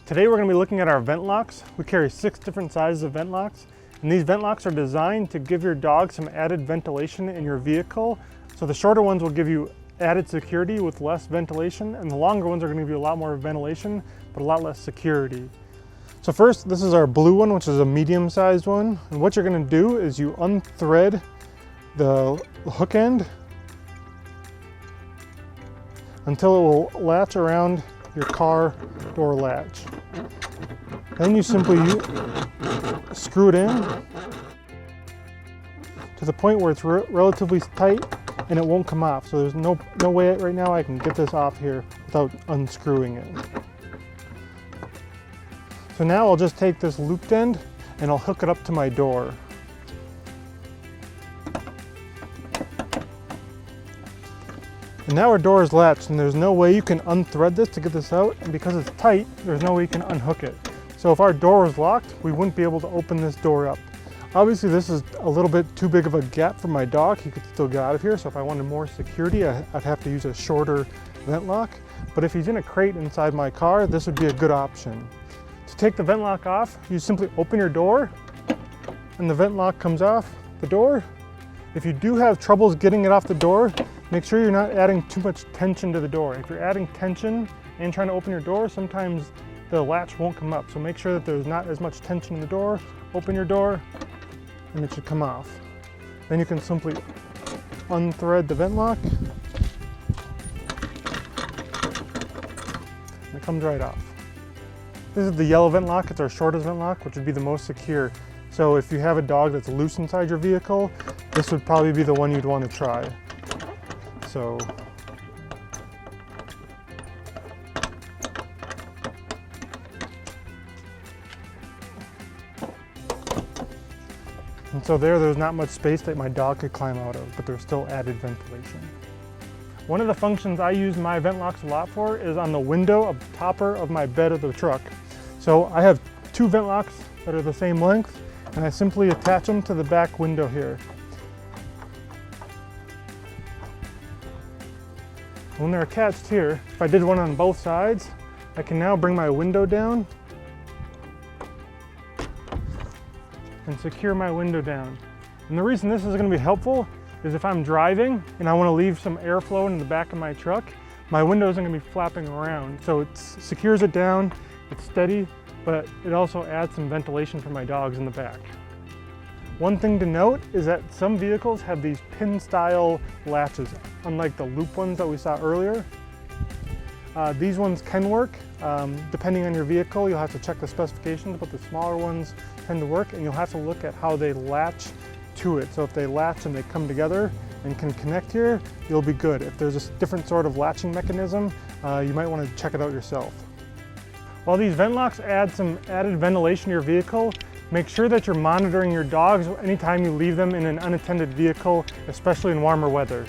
Today we're going to be looking at our vent locks. We carry 6 different sizes of vent locks, and these vent locks are designed to give your dog some added ventilation in your vehicle. So the shorter ones will give you added security with less ventilation, and the longer ones are going to give you a lot more ventilation but a lot less security. So first, this is our blue one, which is a medium-sized one, and what you're going to do is you unthread the hook end until it will latch around your car door latch. Then you simply screw it in to the point where it's relatively tight and it won't come off. So there's no way right now I can get this off here without unscrewing it. So now I'll just take this looped end and I'll hook it up to my door. And now our door is latched and there's no way you can unthread this to get this out, and because it's tight, there's no way you can unhook it. So if our door was locked, we wouldn't be able to open this door up. Obviously this is a little bit too big of a gap for my dog. He could still get out of here, so if I wanted more security, I'd have to use a shorter vent lock. But if he's in a crate inside my car, this would be a good option. To take the vent lock off, you simply open your door and the vent lock comes off the door. If you do have troubles getting it off the door, make sure you're not adding too much tension to the door. If you're adding tension and trying to open your door, sometimes the latch won't come up. So make sure that there's not as much tension in the door. Open your door and it should come off. Then you can simply unthread the vent lock and it comes right off. This is the yellow vent lock. It's our shortest vent lock, which would be the most secure. So if you have a dog that's loose inside your vehicle, this would probably be the one you'd want to try. So and so there's not much space that my dog could climb out of, but there's still added ventilation. One of the functions I use my vent locks a lot for is on the window of the topper of my bed of the truck. So I have 2 vent locks that are the same length, and I simply attach them to the back window here. When they're attached here, if I did one on both sides, I can now bring my window down and secure my window down. And the reason this is going to be helpful is if I'm driving and I want to leave some airflow in the back of my truck, my window isn't going to be flapping around. So it secures it down, it's steady, but it also adds some ventilation for my dogs in the back. One thing to note is that some vehicles have these pin-style latches, unlike the loop ones that we saw earlier. These ones can work. Depending on your vehicle, you'll have to check the specifications, but the smaller ones tend to work, and you'll have to look at how they latch to it. So if they latch and they come together and can connect here, you'll be good. If there's a different sort of latching mechanism, you might want to check it out yourself. While these vent locks add some added ventilation to your vehicle, make sure that you're monitoring your dogs anytime you leave them in an unattended vehicle, especially in warmer weather.